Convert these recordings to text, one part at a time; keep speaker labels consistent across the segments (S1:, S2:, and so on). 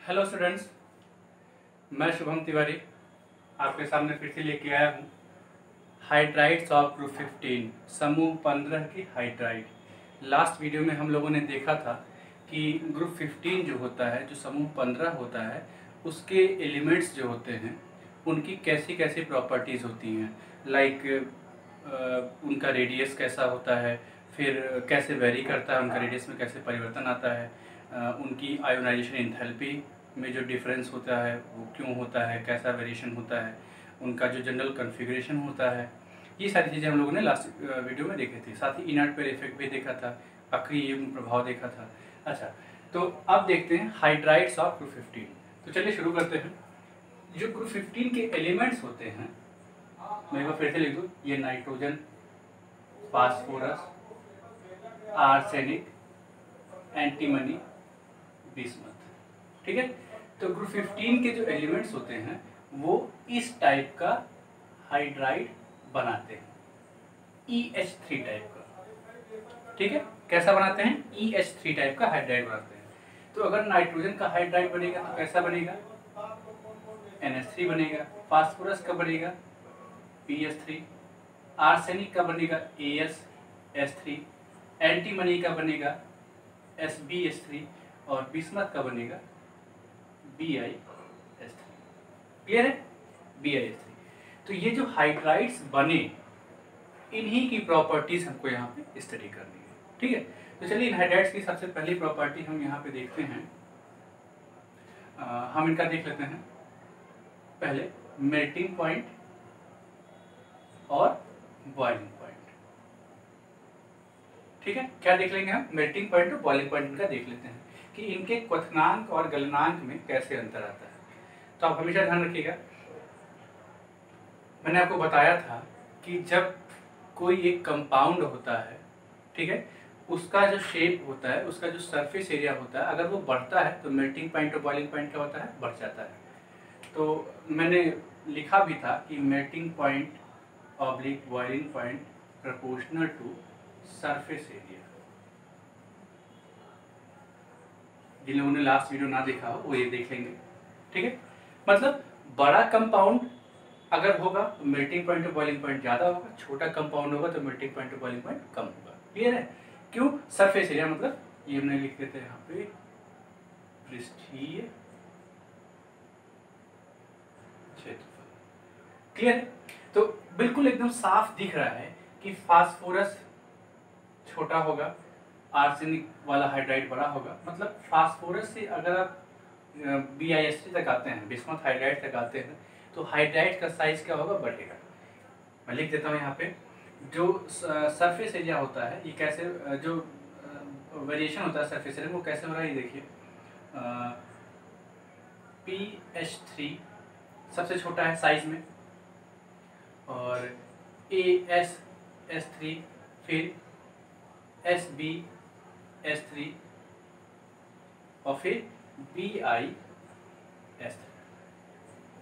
S1: Hello students, मैं शुभम तिवारी आपके सामने फिर से लेके आया हूँ हाइड्राइड्स ऑफ ग्रुप 15 समूह 15 की हाइड्राइड। लास्ट वीडियो में हम लोगों ने देखा था कि ग्रुप 15 जो होता है, जो समूह 15 होता है, उसके एलिमेंट्स जो होते हैं उनकी कैसी कैसी प्रॉपर्टीज़ होती हैं। लाइक उनका रेडियस कैसा होता है, फिर कैसे वेरी करता है, उनका रेडियस में कैसे परिवर्तन आता है, उनकी आयोनाइजेशन एंथैल्पी में जो डिफरेंस होता है वो क्यों होता है, कैसा वेरिएशन होता है, उनका जो जनरल कॉन्फ़िगरेशन होता है, ये सारी चीज़ें हम लोगों ने लास्ट वीडियो में देखी थी। साथ ही इनर्ट पेयर इफेक्ट भी देखा था, अक्रिय युग्म प्रभाव देखा था। अच्छा, तो अब देखते हैं हाइड्राइड्स ऑफ ग्रुप 15। तो चलिए शुरू करते हैं। जो ग्रुप 15 के एलिमेंट्स होते हैं, मैं एक बार फिर से लिख दूँ, ये nitrogen, phosphorus, arsenic, antimony, bismuth. ठीक है, तो ग्रुप 15 के जो एलिमेंट्स होते हैं वो इस टाइप का हाइड्राइड बनाते हैं, EH3 टाइप का। ठीक है, कैसा बनाते हैं? EH3 टाइप का हाइड्राइड बनाते हैं। तो अगर नाइट्रोजन का हाइड्राइड बनेगा तो कैसा बनेगा? NH3 बनेगा। फास्फोरस का बनेगा PH3, आर्सेनिक का बनेगा AsH3, एंटीमनी का बनेगा SbH3 और बिस्मथ का बनेगा BiH3। क्लियर है? BiH3। तो ये जो हाइड्राइड्स बने, इन्हीं की प्रॉपर्टीज हमको यहाँ पे स्टडी करनी है। ठीक है, तो चलिए इन हाइड्राइड्स की सबसे पहली प्रॉपर्टी हम यहाँ पे देखते हैं। हम इनका देख लेते हैं पहले, मेल्टिंग पॉइंट और बॉइलिंग पॉइंट। ठीक है, क्या देख लेंगे हम? मेल्टिंग पॉइंट और बॉइलिंग पॉइंट इनका देख लेते हैं कि इनके क्वथनांक और गलनांक में कैसे अंतर आता है। तो आप हमेशा ध्यान रखिएगा, मैंने आपको बताया था कि जब कोई एक कंपाउंड होता है, ठीक है, उसका जो शेप होता है, उसका जो सरफेस एरिया होता है, अगर वो बढ़ता है तो मेल्टिंग पॉइंट और बॉइलिंग पॉइंट क्या होता है? बढ़ जाता है। तो मैंने लिखा भी था कि melting point oblique boiling point proportional to surface area. जिन लोगों ने लास्ट वीडियो ना देखा हो वो ये देख लेंगे। ठीक है, मतलब बड़ा कंपाउंड अगर होगा तो मेल्टिंग पॉइंट और बॉइलिंग पॉइंट ज्यादा होगा, छोटा कंपाउंड होगा तो मेल्टिंग पॉइंट और बॉइलिंग पॉइंट कम होगा। क्लियर है? क्यों? सरफेस एरिया, मतलब ये हमने लिख देते हैं यहाँ पे पृष्ठीय क्षेत्रफल। क्लियर है? तो बिल्कुल एकदम साफ दिख रहा है कि फास्फोरस छोटा होगा, आर्सेनिक वाला हाइड्राइड बड़ा होगा। मतलब फास्फोरस से अगर आप BiH3 तक आते हैं, बिस्मथ हाइड्राइड तक आते हैं, तो हाइड्राइड का साइज क्या होगा? बढ़ेगा। मैं लिख देता हूँ यहाँ पे, जो सरफेस एरिया होता है, ये कैसे जो वेरिएशन होता है सरफेस एरिया, वो कैसे हो रहा है ये देखिए। PH3 सबसे छोटा है साइज में, और AsH3, फिर SbH3 और फिर BiH3।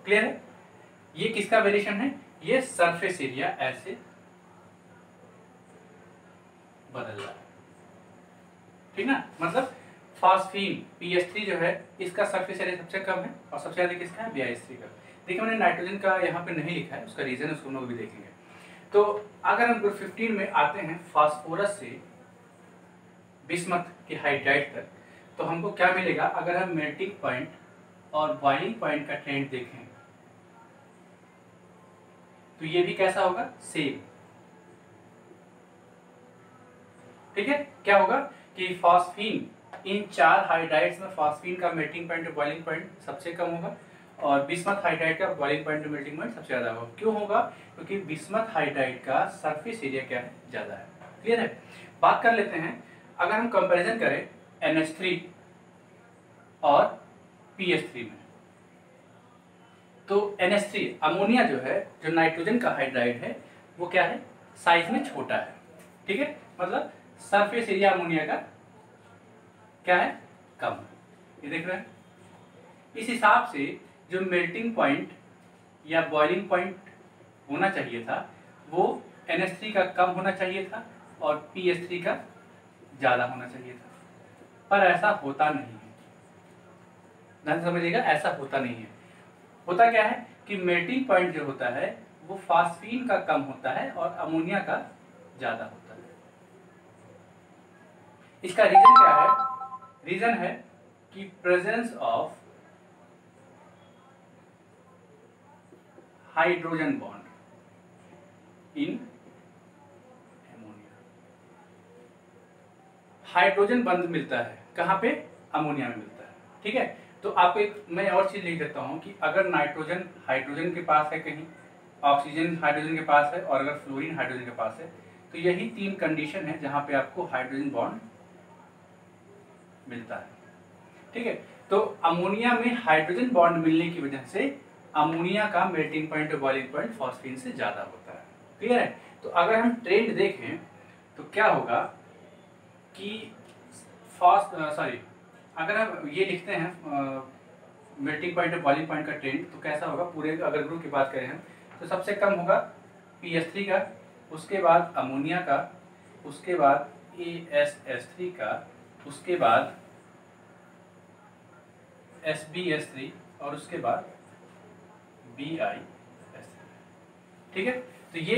S1: क्लियर है? ये किसका वेरिएशन है? ये सरफेस एरिया ऐसे बदल रहा है। ठीक ना? मतलब फास्फीन PH3 जो है, इसका सरफेस एरिया सबसे कम है और सबसे ज्यादा किसका है? BiH3 का। देखिए मैंने नाइट्रोजन का यहाँ पे नहीं लिखा है, उसका रीजन उसको हम लोग भी देखेंगे। तो अगर हम ग्रुप 15 में आते हैं फास्फोरस से बिस्मथ के हाइड्राइड तक, तो हमको क्या मिलेगा? अगर हम मेल्टिंग पॉइंट और बॉइलिंग पॉइंट का ट्रेंड देखें तो ये भी कैसा होगा? सेम। ठीक है, क्या होगा कि फास्फीन, इन चार हाइड्राइड्स में फास्फीन का मेल्टिंग पॉइंट और बॉइलिंग पॉइंट सबसे कम होगा, और बिस्मथ हाइड्राइड का बॉइलिंग पॉइंट और मेल्टिंग पॉइंट सबसे ज्यादा होगा। क्यों होगा? क्योंकि बिस्मथ हाइड्राइड का सरफेस एरिया क्या है? ज्यादा है। क्लियर है? बात कर लेते हैं, अगर हम कंपैरिजन करें NH3 और PH3 में, तो NH3 अमोनिया जो है, जो नाइट्रोजन का हाइड्राइड है, वो क्या है? साइज में छोटा है। ठीक है, मतलब सरफेस एरिया अमोनिया का क्या है? कम है। ये देख रहे हैं? इस हिसाब से जो मेल्टिंग पॉइंट या बॉइलिंग पॉइंट होना चाहिए था, वो NH3 का कम होना चाहिए था और PH3 का ज्यादा होना चाहिए था, पर ऐसा होता नहीं है। ध्यान से समझिएगा, ऐसा होता नहीं है। होता क्या है कि मेल्टिंग पॉइंट जो होता है वो फास्फीन का कम होता है और अमोनिया का ज्यादा होता है। इसका रीजन क्या है? रीजन है कि presence of hydrogen bond in ammonia. Hydrogen बंद मिलता है कहाँ पे? अमोनिया में मिलता है। ठीक है, तो आपको एक मैं और चीज लिख देता हूं कि अगर नाइट्रोजन हाइड्रोजन के पास है कहीं, ऑक्सीजन हाइड्रोजन के पास है और अगर फ्लोरीन हाइड्रोजन के पास है, तो यही 3 कंडीशन है जहां पे आपको हाइड्रोजन बॉन्ड मिलता है। ठीक है, तो अमोनिया में हाइड्रोजन बॉन्ड मिलने की वजह से अमोनिया का मेल्टिंग पॉइंट और बॉइलिंग पॉइंट फॉस्फीन से ज्यादा होता है। क्लियर है? तो अगर हम ट्रेंड देखें तो क्या होगा कि अगर हम ये लिखते हैं मेल्टिंग पॉइंट और बॉइलिंग पॉइंट का ट्रेंड, तो कैसा होगा? पूरे अगर ग्रुप की बात करें हम तो सबसे कम होगा PH3 का, उसके बाद अमोनिया का, उसके बाद ASH3 का, उसके बाद SbH3 और उसके बाद BiH3। ठीक है, तो ये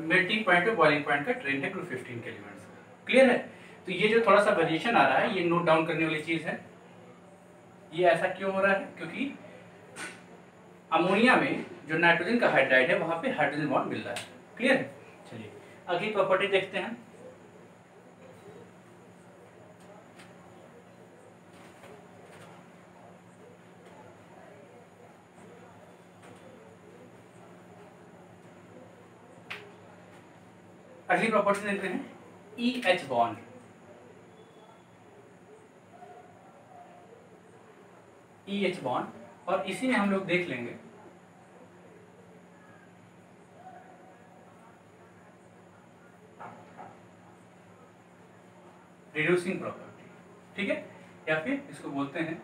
S1: मेल्टिंग पॉइंट और बॉइलिंग पॉइंट का ट्रेंड है ग्रुप 15 के एलिमेंट्स का। क्लियर है? तो ये जो थोड़ा सा वेरिएशन आ रहा है ये नोट डाउन करने वाली चीज है। ये ऐसा क्यों हो रहा है? क्योंकि अमोनिया में जो नाइट्रोजन का हाइड्राइड है वहां पे हाइड्रोजन बॉन्ड मिल रहा है। क्लियर है? चलिए अगली प्रॉपर्टी देखते हैं। अगली प्रॉपर्टी देखते हैं EH बॉन्ड। EH बॉन्ड, और इसी में हम लोग देख लेंगे रिड्यूसिंग प्रॉपर्टी। ठीक है, या फिर इसको बोलते हैं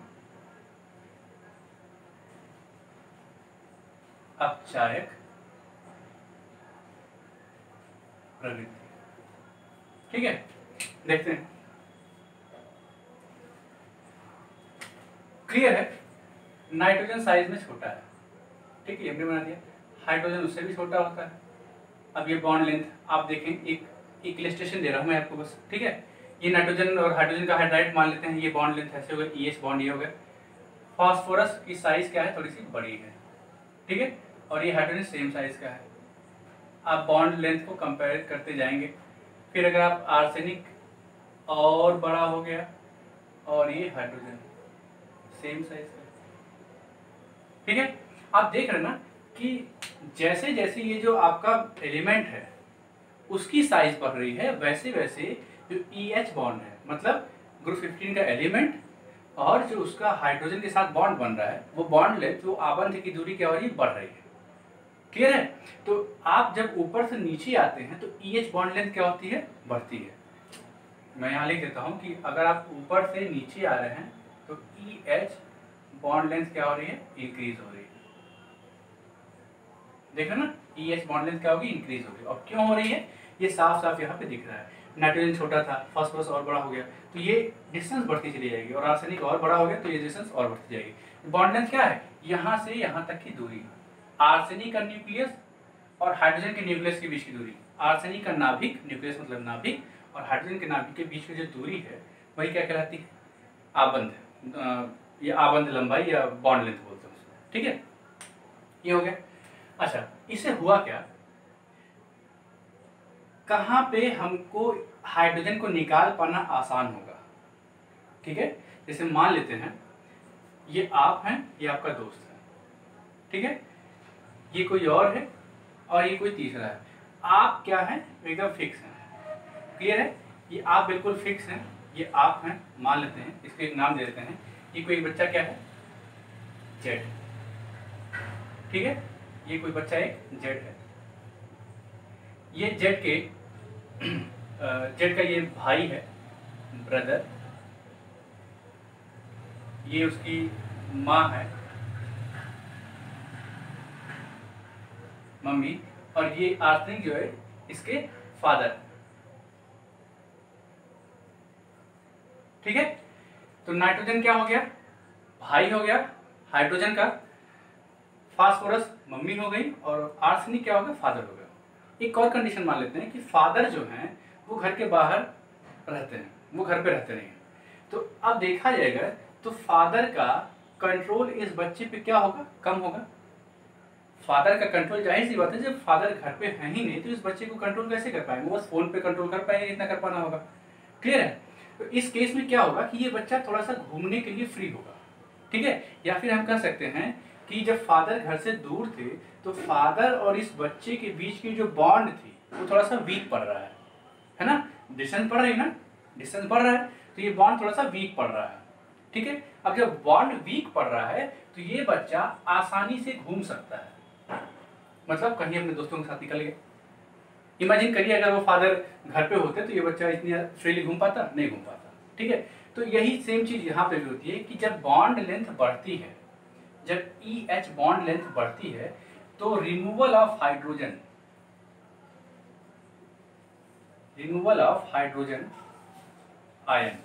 S1: अपचायक प्रवृत्ति। ठीक है, देखते हैं। क्लियर है? नाइट्रोजन साइज में छोटा है, ठीक है, हमने बना दिया। हाइड्रोजन उससे भी छोटा होता है। अब ये बॉन्ड लेंथ आप देखें, एक इलस्ट्रेशन दे रहा हूं मैं आपको बस। ठीक है, ये नाइट्रोजन और हाइड्रोजन का हाइड्राइड मान लेते हैं, ये बॉन्ड लेंथ ऐसे हो गया, EH बॉन्ड ये हो गया। फास्फोरस की साइज क्या है? थोड़ी सी बड़ी है। ठीक है, और ये हाइड्रोजन सेम साइज का है। आप बॉन्ड लेंथ को कंपेयर करते जाएंगे, फिर अगर आप आर्सेनिक और बड़ा हो गया और ये हाइड्रोजन सेम साइज का। ठीक है, आप देख रहे हैं ना कि जैसे जैसे ये जो आपका एलिमेंट है उसकी साइज बढ़ रही है, वैसे वैसे जो EH बॉन्ड है, मतलब ग्रुप 15 का एलिमेंट और जो उसका हाइड्रोजन के साथ बॉन्ड बन रहा है, वो बॉन्ड लेंथ, जो आबंध की दूरी क्या हो रही है? बढ़ रही है। क्लियर है? तो आप जब ऊपर से नीचे आते हैं तो EH बॉन्ड लेंथ क्या होती है? बढ़ती है। मैं यहाँ लिख देता हूँ कि अगर आप ऊपर से नीचे आ रहे हैं तो EH बॉन्ड लेंथ क्या हो रही है? इंक्रीज हो रही है। देखो ना, EH बॉन्ड लेंथ क्या होगी? इंक्रीज होगी। और क्यों हो रही है? ये साफ साफ यहाँ पे दिख रहा है। नाइट्रोजन छोटा था, फास्फोरस और बड़ा हो गया, तो ये डिस्टेंस बढ़ती चली जाएगी, और आर्सेनिक और बड़ा हो गया तो ये डिस्टेंस और बढ़ती जाएगी। बॉन्ड लेंथ क्या है? यहाँ से यहाँ तक की दूरी, आर्सेनिक का न्यूक्लियस और हाइड्रोजन के न्यूक्लियस के बीच की दूरी, आर्सेनिक का नाभिक, न्यूक्लियस मतलब नाभिक, और हाइड्रोजन के नाभिक के बीच की जो दूरी है वही क्या कहलाती है? आबंध, या आबंध लंबाई या बॉन्ड लेंथ बोलते हैं उसको। ठीक है, ये हो गया। अच्छा, इससे हुआ क्या? कहाँ पे हमको हाइड्रोजन को निकाल पाना आसान होगा? ठीक है, जैसे मान लेते हैं ये आप हैं, ये आपका दोस्त है। ठीक है, ये कोई और है और ये कोई तीसरा है। आप क्या है? एकदम फिक्स है। क्लियर है? ये आप बिल्कुल फिक्स हैं, ये आप हैं, मान लेते हैं, इसको एक नाम दे देते हैं। ये कोई बच्चा क्या है? जेड। ठीक है, ये कोई बच्चा एक जेड है। ये जेड के जेड का ये भाई है, ब्रदर। ये उसकी माँ है, मम्मी, और ये आर्सेनिक जो है इसके फादर। ठीक है, तो नाइट्रोजन क्या हो गया? भाई हो गया हाइड्रोजन का, फास्फोरस मम्मी हो गई, और आर्सेनिक क्या हो गया, फादर हो गया। एक और कंडीशन मान लेते हैं कि फादर जो हैं वो घर के बाहर रहते हैं, वो घर पे रहते नहीं हैं। तो अब देखा जाएगा तो फादर का कंट्रोल इस बच्चे पे क्या होगा, कम होगा। फादर का कंट्रोल, जाहिर सी बात है जब फादर घर पे है ही नहीं तो इस बच्चे को कंट्रोल कैसे कर पाएंगे, वो बस फोन पे कंट्रोल कर पाएंगे, इतना कर पाना होगा। क्लियर है। तो इस केस में क्या होगा कि ये बच्चा थोड़ा सा घूमने के लिए फ्री होगा, ठीक है। या फिर हम कह सकते हैं कि जब फादर घर से दूर थे तो फादर और इस बच्चे के बीच की जो बॉन्ड थी वो थोड़ा सा वीक पड़ रहा है ना, डिस्टेंस बढ़ रही है ना, डिस्टेंस बढ़ रहा है, तो ये बॉन्ड थोड़ा सा वीक पड़ रहा है, ठीक है। अब जब बॉन्ड वीक पड़ रहा है तो ये बच्चा आसानी से घूम सकता है, मतलब कहीं अपने दोस्तों के साथ निकल गया। इमेजिन करिए अगर वो फादर घर पे होते तो ये बच्चा इतनी फ्रीली घूम पाता, नहीं घूम पाता, ठीक है। तो यही सेम चीज यहाँ पे भी होती है कि जब बॉन्ड लेंथ बढ़ती है, जब EH बॉन्ड लेंथ बढ़ती है तो रिमूवल ऑफ हाइड्रोजन आयन,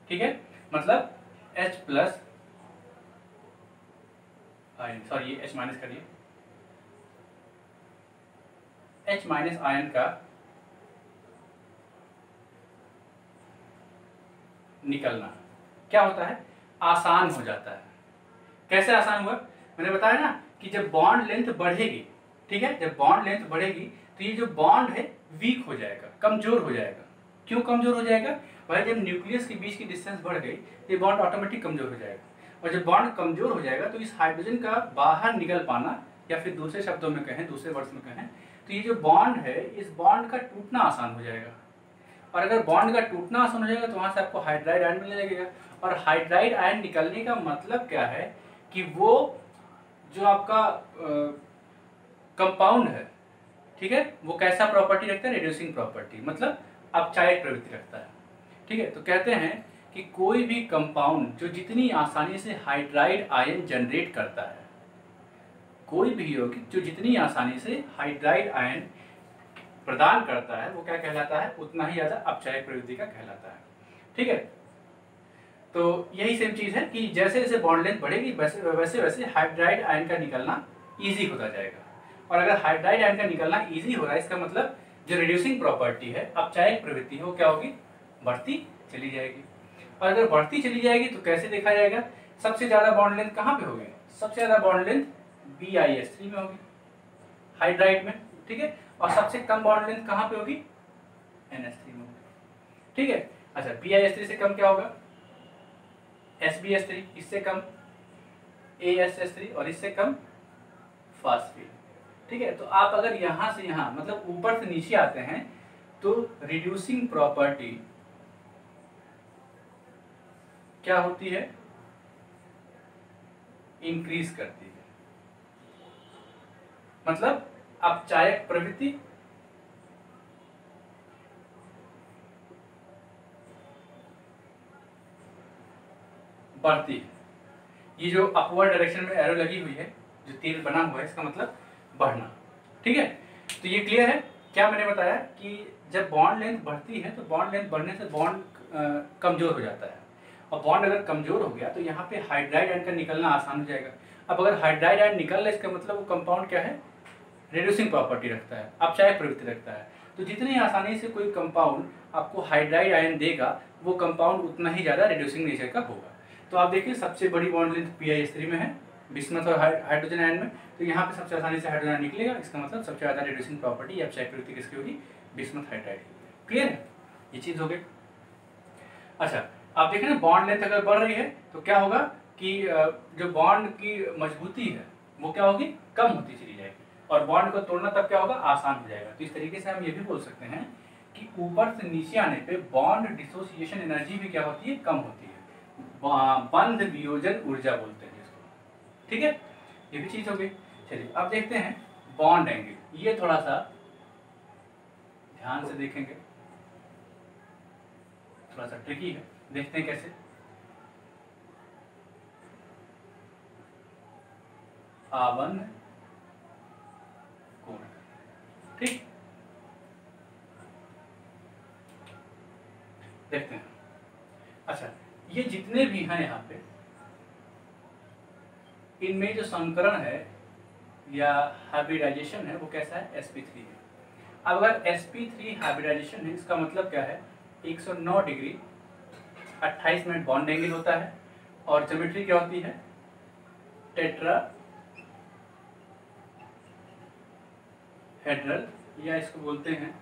S1: ठीक है, मतलब H plus ion, sorry H minus करिए, H माइनस आयन का निकलना क्या होता है, आसान हो जाता है। कैसे आसान हुआ, मैंने बताया ना कि जब बॉन्ड लेंथ बढ़ेगी, ठीक है, जब बॉन्ड लेंथ बढ़ेगी तो ये जो बॉन्ड है वीक हो जाएगा, कमजोर हो जाएगा। क्यों कमजोर हो जाएगा, भाई जब न्यूक्लियस के बीच की डिस्टेंस बढ़ गई तो ये बॉन्ड ऑटोमेटिक कमजोर हो जाएगा, और जब बॉन्ड कमजोर हो जाएगा तो इस हाइड्रोजन का बाहर निकल पाना, या फिर दूसरे शब्दों में कहें, दूसरे वर्ड्स में कहें तो ये जो बॉन्ड है इस बॉन्ड का टूटना आसान हो जाएगा। और अगर बॉन्ड का टूटना आसान हो जाएगा तो वहां से आपको हाइड्राइड आयन मिलने लगेगा, और हाइड्राइड आयन निकलने का मतलब क्या है कि वो जो आपका कंपाउंड है, ठीक है, वो कैसा प्रॉपर्टी रखता है, रिड्यूसिंग प्रॉपर्टी, मतलब अपचायक प्रवृत्ति रखता है, ठीक है। तो कहते हैं कि कोई भी कंपाउंड जो जितनी आसानी से हाइड्राइड आयन जनरेट करता है, कोई भी यौगिक जो जितनी आसानी से हाइड्राइड आयन प्रदान करता है वो क्या कहलाता है, उतना ही ज्यादा अपचायक प्रवृत्ति का कहलाता है, ठीक है। तो यही सेम चीज है कि जैसे जैसे बॉन्ड लेंथ बढ़ेगी वैसे वैसे हाइड्राइड आयन का निकलना इजी होता जाएगा। और अगर हाइड्राइड आयन का निकलना इजी हो रहा है इसका मतलब जो रिड्यूसिंग प्रॉपर्टी है, अपचायक प्रवृत्ति है, वो क्या होगी, बढ़ती चली जाएगी। और अगर बढ़ती चली जाएगी तो कैसे देखा जाएगा, सबसे ज्यादा बॉन्ड लेंथ कहाँ पे होगी, सबसे ज्यादा बॉन्ड लेंथ BiS3 में होगी, हाइड्राइड में, ठीक है। और सबसे कम बॉन्ड लेंथ कहाँ पे होगी, NH3 में होगी, ठीक है। अच्छा, BiS3 से कम क्या होगा, SbS3, इससे कम ASS3, और इससे कम फास्फेट, ठीक है। तो आप अगर यहां से यहां मतलब ऊपर से नीचे आते हैं तो रिड्यूसिंग प्रॉपर्टी क्या होती है, इंक्रीज करती है, मतलब अपचायक प्रवृत्ति बढ़ती है। ये जो अपवर्ड डायरेक्शन में एरो लगी हुई है, जो तीर बना हुआ है, इसका मतलब बढ़ना, ठीक है। तो ये क्लियर है। क्या मैंने बताया कि जब बॉन्ड लेंथ बढ़ती है तो बॉन्ड लेंथ बढ़ने से बॉन्ड कमजोर हो जाता है, और बॉन्ड अगर कमजोर हो गया तो यहाँ पे हाइड्राइड आयन का निकलना आसान हो जाएगा। अब अगर हाइड्राइड आयन निकल रहा है इसका मतलब वो कंपाउंड क्या है, रिड्यूसिंग प्रॉपर्टी रखता है, अपचायक प्रवृत्ति रखता है। तो जितनी आसानी से कोई कंपाउंड आपको हाइड्राइड आयन देगा वो कंपाउंड उतना ही ज्यादा रिड्यूसिंग नेचर का होगा। तो आप देखिए सबसे बड़ी बॉन्ड लेंथ BiS3 में है, बिस्मथ और हाइड्रोजन आयन में, तो यहाँ पे सबसे आसानी से हाइड्रोजन निकलेगा, इसका मतलब सबसे ज्यादा रिड्यूसिंग प्रॉपर्टी या अपचायक प्रवृत्ति किसकी होगी, बिस्मथ हाइड्राइड। क्लियर है, ये चीज हो गई। अच्छा, आप देखें ना बॉन्ड लेंथ अगर बढ़ रही है तो क्या होगा कि जो बॉन्ड की मजबूती है वो क्या होगी, कम होती चली जाएगी, और बॉन्ड को तोड़ना तब क्या होगा, आसान हो जाएगा। तो इस तरीके से हम ये भी बोल सकते हैं कि ऊपर से नीचे आने पे बॉन्ड डिसोसिएशन एनर्जी भी क्या होती है, कम होती है, बंध वियोजन ऊर्जा बोलते हैं इसको, ठीक है। ये भी चीज हो गई। चलिए अब देखते हैं बॉन्ड एंगल, ये थोड़ा सा ध्यान से देखेंगे, थोड़ा सा ट्रिकी है, देखते हैं कैसे। आबंध कोण, ठीक, देखते हैं। अच्छा, ये जितने भी हैं यहाँ पे इनमें जो संकरण है या हाइब्रिडाइजेशन है वो कैसा है, sp3 है। अब अगर sp3 हाइब्रिडाइजेशन है, इसका मतलब क्या है, 109 डिग्री 28 मिनट बॉन्ड एंगल होता है और ज्योमेट्री क्या होती है, टेट्राहेड्रल या इसको बोलते हैं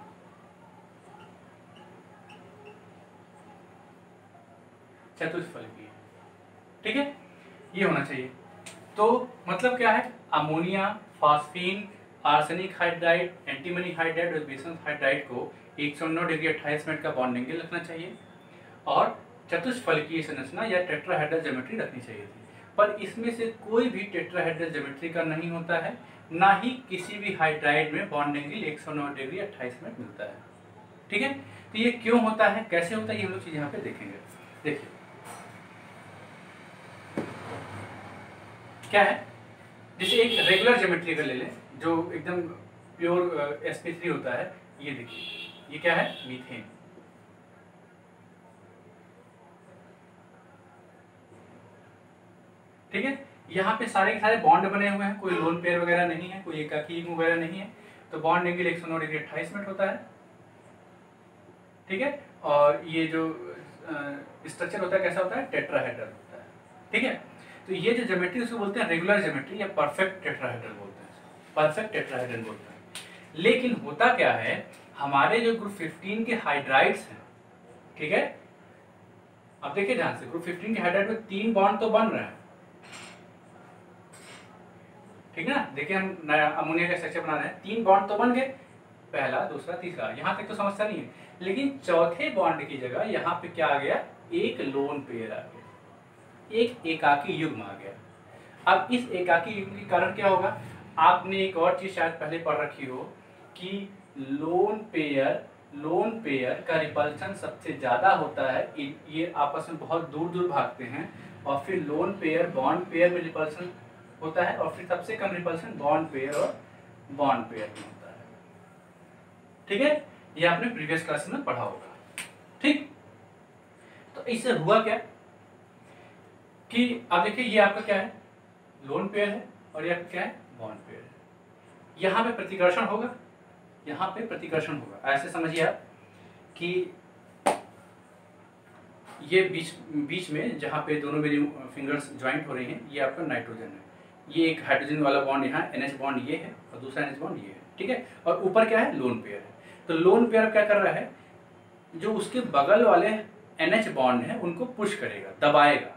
S1: चतुष्फलकीय। ठीक है, ये होना चाहिए। तो मतलब क्या है, ammonia, phosphine, arsenic hydride, antimony hydride और बेसन हाइड्राइड को 109 डिग्री 28 मिनट का बॉन्ड एंगल रखना चाहिए और चतुष्फलकीय संरचना या टेट्राहेड्रल ज्योमेट्री रखनी चाहिए थी। पर इसमें से कोई भी टेट्राहेड्रल ज्योमेट्री का नहीं होता है, ना ही किसी भी हाइड्राइड में बॉन्ड एंगल 109 डिग्री 28 मिनट मिलता है। ठीक है, तो ये क्यों होता है, कैसे होता है, ये हम लोग चीज यहाँ पे देखेंगे। देखिए क्या है, जैसे एक रेगुलर ज्योमेट्री अगर ले लें जो एकदम प्योर sp3 होता है, ये देखिए ये क्या है, मीथेन। ठीक है, यहाँ पे सारे के सारे बॉन्ड बने हुए हैं, कोई लोन पेयर वगैरह नहीं है, कोई एकाकी युग्म वगैरह नहीं है, तो बॉन्ड एंगल 109 डिग्री 28 मिनट होता है। ठीक है, और ये जो स्ट्रक्चर होता है कैसा होता है, टेट्राहेड्रल होता है। ठीक है, तो ये जो ज्योमेट्री उसको बोलते हैं रेगुलर ज्योमेट्री या परफेक्ट टेट्राहेड्रल बोलते हैं, परफेक्ट टेट्राहेड्रल बोलते हैं। लेकिन होता क्या है, हमारे जो ग्रुप 15 के हाइड्राइड्स हैं, ठीक है, अब देखिए ध्यान से, ग्रुप 15 के हाइड्राइड में 3 बॉन्ड तो बन रहे हैं। ठीक है ना, देखिए हम नया अमोनिया का स्ट्रक्चर बना रहे हैं, 3 बॉन्ड तो बन गए, पहला, दूसरा, तीसरा, यहाँ तक तो समस्या नहीं है। लेकिन चौथे बॉन्ड की जगह यहाँ पे क्या आ गया, एक लोन पेयर आ गया, एक एकाकी युग्म आ गया। अब इस एकाकी युग्म के कारण क्या होगा, आपने एक और चीज शायद पहले पढ़ रखी हो कि लोन पेयर का रिपल्शन सबसे ज्यादा होता है, ये आपस में बहुत दूर दूर भागते हैं, और फिर लोन पेयर बॉन्ड पेयर में रिपल्शन होता है, और फिर सबसे कम रिपल्शन बॉन्ड पेयर और बॉन्ड पेयर में होता है। ठीक है, ये आपने प्रीवियस क्लास में पढ़ा होगा। ठीक, तो इससे हुआ क्या कि अब देखिए ये आपका क्या है, लोन पेयर है, और ये आपका क्या है, बॉन्ड पेयर है। यहाँ पे प्रतिकर्षण होगा, यहाँ पे प्रतिकर्षण होगा। ऐसे समझिए आप कि ये बीच में जहाँ पे दोनों मेरी फिंगर्स ज्वाइंट हो रही हैं, ये आपका नाइट्रोजन है, ये एक हाइड्रोजन वाला बॉन्ड यहाँ NH बॉन्ड ये है, और दूसरा NH बॉन्ड ये है। ठीक है, और ऊपर क्या है, लोन पेयर है। तो लोन पेयर क्या कर रहा है, जो उसके बगल वाले NH बॉन्ड है उनको पुश करेगा, दबाएगा।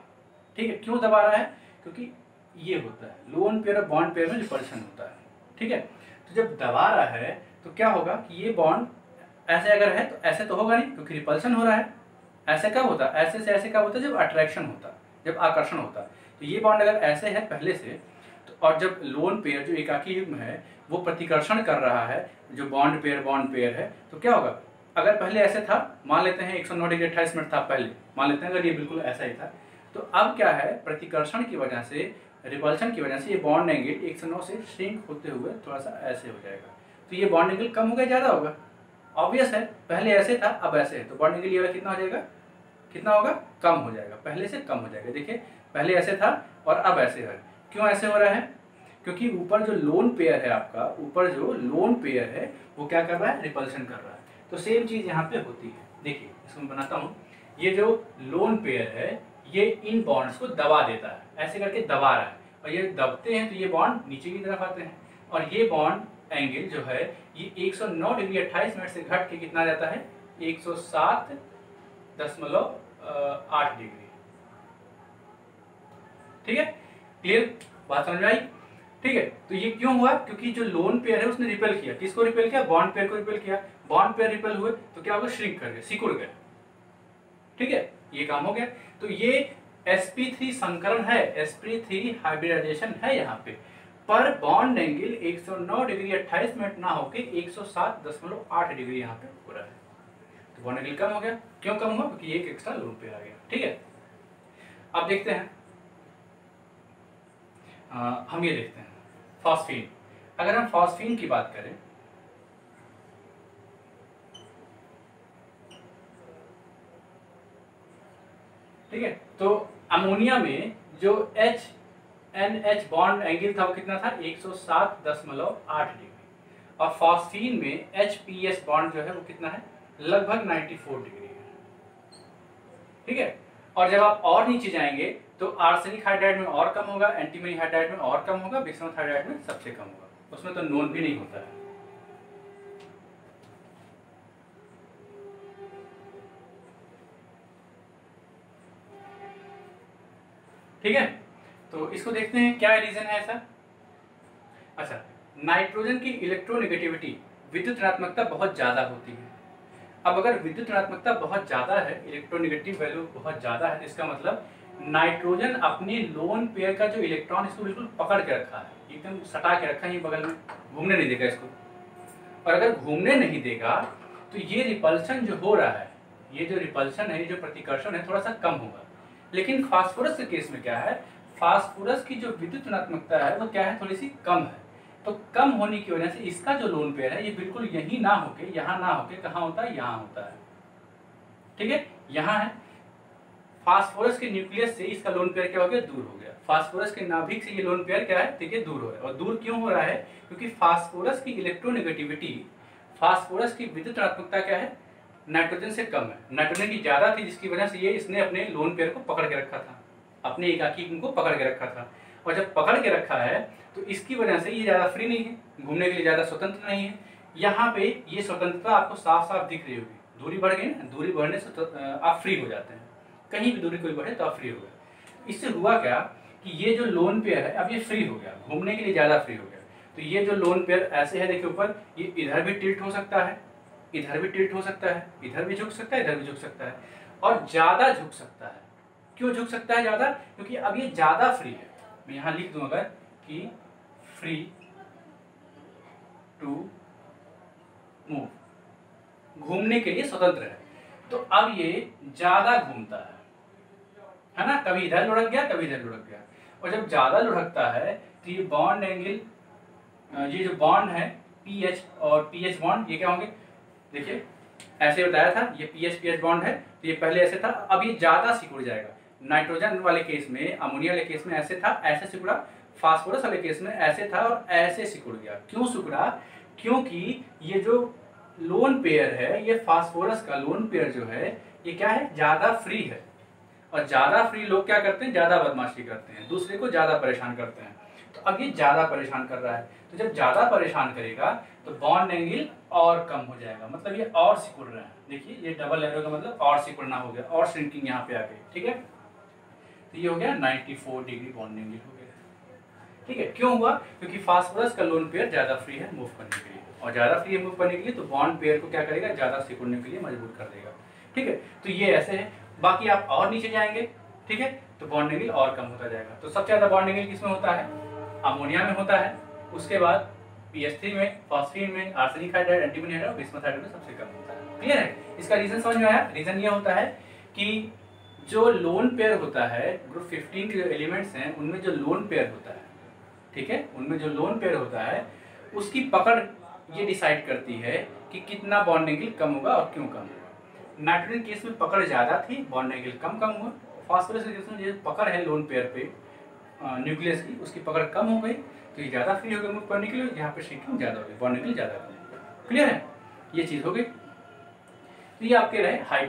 S1: ठीक है, क्यों दबा रहा है, क्योंकि ये होता है लोन पेयर और बॉन्ड पेयर में रिपल्शन होता है। ठीक है, तो जब दबा रहा है तो क्या होगा कि ये बॉन्ड ऐसे अगर है तो ऐसे तो होगा नहीं, क्योंकि रिपल्शन हो रहा है। ऐसे कब होता है, ऐसे से ऐसे कब होता है, जब अट्रैक्शन होता है, जब आकर्षण होता है। तो ये बॉन्ड अगर ऐसे है पहले से, तो और जब लोन पेयर जो एकाकी युग्म है वो प्रतिकर्षण कर रहा है जो बॉन्ड पेयर है, तो क्या होगा, अगर पहले ऐसे था, मान लेते हैं 109 डिग्री 28 मिनट था पहले, मान लेते हैं अगर ये बिल्कुल ऐसा ही था, तो अब क्या है, प्रतिकर्षण की वजह से, रिपल्शन की वजह से ये बॉन्ड एंगल 109 से श्रिंक होते हुए थोड़ा सा ऐसे हो जाएगा। तो ये बॉन्ड एंगल कम होगा, ज्यादा होगा, ऑब्वियस है, पहले ऐसे था अब ऐसे है, तो बॉन्ड एंगल ये वाला कितना हो जाएगा, कितना होगा, कम हो जाएगा, पहले से कम हो जाएगा। देखिए पहले ऐसे था और अब ऐसे है। क्यों ऐसे हो रहा है, क्योंकि ऊपर जो लोन पेयर है आपका, ऊपर जो लोन पेयर है वो क्या कर रहा है, रिपल्शन कर रहा है। तो सेम चीज यहाँ पे होती है। देखिए इसको मैं बनाता हूँ, ये जो लोन पेयर है ये इन बॉन्ड्स को दबा देता है, ऐसे करके दबा रहा है, और ये दबते हैं तो ये बॉन्ड नीचे की तरफ आते हैं, और ये बॉन्ड एंगल जो है ये 109 डिग्री 28 मिनट से घट के कितना जाता है, 107.8 डिग्री। ठीक है, क्लियर, बात समझ में आई। ठीक है, तो ये क्यों हुआ, क्योंकि जो लोन पेयर है उसने रिपेल किया, किसको रिपेल किया, बॉन्ड पेयर को रिपेल किया। बॉन्ड पेयर रिपेल हुए तो क्या होगा, श्रिंक कर गए, सिकुड़ गए। ठीक है, ये काम हो गया। तो ये sp3 संकरण है, sp3 हाइब्रिडाइजेशन है यहाँ पे, पर बॉन्ड एंगल 109 डिग्री 28 मिनट ना होके 107.8 डिग्री यहाँ पे हो रहा है। तो बॉन्ड एंगल कम हो गया। क्यों कम हुआ, क्योंकि एक एक्स्ट्रा लोन पेयर आ गया। ठीक है, अब देखते हैं, हम ये देखते हैं फॉस्फीन। अगर हम फॉस्फीन की बात करें, ठीक है, तो अमोनिया में जो H NH बॉन्ड एंगल था वो कितना था 107.8 डिग्री, और फॉस्फीन में HPS बॉन्ड जो है वो कितना है लगभग 94 डिग्री है। ठीक है, और जब आप और नीचे जाएंगे तो आर्सेनिक हाइड्राइड में और कम होगा, एंटीमनी हाइड्राइड में और कम होगा, बिस्मथ हाइड्राइड में सबसे कम होगा, उसमें तो नोन भी नहीं होता है। ठीक है, तो इसको देखते हैं क्या रीजन है ऐसा। अच्छा, नाइट्रोजन की इलेक्ट्रोनेगेटिविटी विद्युत ऋणात्मकता बहुत ज्यादा होती है। अब अगर विद्युत ऋणात्मकता बहुत ज्यादा है, इलेक्ट्रोनेगेटिव वैल्यू बहुत ज्यादा है, इसका मतलब नाइट्रोजन अपने लोन पेयर का जो इलेक्ट्रॉन इसको बिल्कुल पकड़ के रखा है, एकदम सटा के रखा है बगल में, घूमने नहीं देगा इसको। और अगर घूमने नहीं देगा तो ये रिपल्शन जो हो रहा है, ये जो रिपल्शन है, ये जो प्रतिकर्षण है, थोड़ा सा कम होगा। लेकिन फास्फोरस के केस में क्या है, फास्फोरस की जो विद्युत ऋणात्मकता है वो क्या है, थोड़ी सी कम है। तो कम होने की वजह से इसका जो लोन पेयर है ये बिल्कुल यही ना होके, यहाँ ना होके कहाँ होता है, यहाँ होता है। ठीक है, यहाँ है, फास्फोरस के न्यूक्लियस से इसका लोन पेयर क्या हो गया, दूर हो गया। फास्फोरस के नाभिक से ये लोन पेयर क्या है, देखिए दूर हो रहा है। और दूर क्यों हो रहा है, क्योंकि फास्फोरस की इलेक्ट्रोनेगेटिविटी, फास्फोरस की विद्युत ऋणात्मकता क्या है, नाइट्रोजन से कम है। नाइट्रोजन की ज्यादा थी, जिसकी वजह से ये इसने अपने लोन पेयर को पकड़ के रखा था, अपने एकाकी को पकड़ के रखा था। और जब पकड़ के रखा है तो इसकी वजह से ये ज्यादा फ्री नहीं है, घूमने के लिए ज्यादा स्वतंत्र नहीं है। यहाँ पे ये स्वतंत्रता आपको साफ साफ दिख रही होगी। दूरी बढ़ गई ना, दूरी बढ़ने से आप फ्री हो जाते हैं, कहीं भी दूरी कोई बढ़े तो आप फ्री हो गए। इससे हुआ क्या कि ये जो लोन पेयर है अब ये फ्री हो गया, घूमने के लिए ज्यादा फ्री हो गया। तो ये जो लोन पेयर ऐसे है, देखिए ऊपर, ये इधर भी टिल्ट हो सकता है, इधर भी टिल्ट हो सकता है, इधर भी झुक सकता है, इधर भी झुक सकता है, और ज्यादा झुक सकता है। क्यों झुक सकता है ज्यादा, क्योंकि अब ये ज्यादा फ्री है। मैं यहां लिख दूं अगर कि फ्री टू मूव, घूमने के लिए स्वतंत्र है, तो अब ये ज्यादा घूमता है ना, कभी इधर लुढ़क गया, कभी इधर लुढ़क गया। और जब ज्यादा लुढ़कता है तो ये बॉन्ड एंगल, ये जो बॉन्ड है PH और PH बॉन्ड, ये क्या होंगे, देखिए ऐसे बताया था, ये PH बॉन्ड है, तो ये पहले ऐसे था, अब ये ज्यादा सिकुड़ जाएगा। नाइट्रोजन वाले केस में, अमोनिया वाले केस में ऐसे था, ऐसे सिकुड़ा, फास्फोरस वाले केस में ऐसे था और ऐसे सिकुड़ गया। क्यों सिकुड़ा, क्योंकि ये जो लोन पेयर है, ये फास्फोरस का लोन पेयर जो है ये क्या है, ज्यादा फ्री है। और ज्यादा फ्री लोग क्या करते हैं, ज्यादा बदमाशी करते हैं, दूसरे को ज्यादा परेशान करते हैं। तो अब ये ज्यादा परेशान कर रहा है, तो जब ज्यादा परेशान करेगा तो बॉन्ड एंगल और कम हो जाएगा, मतलब ये और सिकुड़ रहे हैं। देखिए ये डबल एरो का मतलब और सिकुड़ना हो गया, और श्रिंकिंग यहाँ पे आ गई। ठीक है, तो ये हो गया 94 डिग्री बॉन्ड एंगल हो गया। ठीक है, क्यों हुआ, क्योंकि फास्फोरस का लोन पेयर ज्यादा फ्री है मूव करने के लिए, और ज्यादा फ्री है मूव करने के लिए तो बॉन्ड पेयर को क्या करेगा, ज्यादा सिकुड़ने के लिए मजबूर कर देगा। ठीक है, तो ये ऐसे है। बाकी आप और नीचे जाएंगे, ठीक है, तो बॉन्ड एंगल और कम होता जाएगा। तो सबसे ज्यादा बॉन्ड एंगल किसमें होता है, अमोनिया में होता है, उसके बाद PH3 में, फॉस्फीन में, arsenic hydride, antimony hydride, bismuth hydride में सबसे कम होता है। क्लियर है, इसका रीजन समझ में आया। रीजन ये होता है कि जो लोन पेयर होता है, ग्रुप 15 के जो एलिमेंट्स हैं उनमें जो लोन पेयर होता है, ठीक है, उनमें जो लोन पेयर होता है उसकी पकड़ ये डिसाइड करती है कि कितना बॉन्ड एंगल कम होगा और क्यों कम होगा। नाइट्रोजन केस में पकड़ ज्यादा थी, बॉन्ड एंगल कम हुआ। फास्फोरस के केस में जो पकड़ है लोन पेयर पे न्यूक्लियस की, उसकी पकड़ कम हो गई, तो ये ज्यादा फ्री हो गया मूव करने के लिए, यहाँ पे श्रिंकिंग ज्यादा हो गई, बॉन्ड एंगल ज्यादा हो गया। क्लियर है, ये चीज हो गई। तो ये आपके रहे हाइट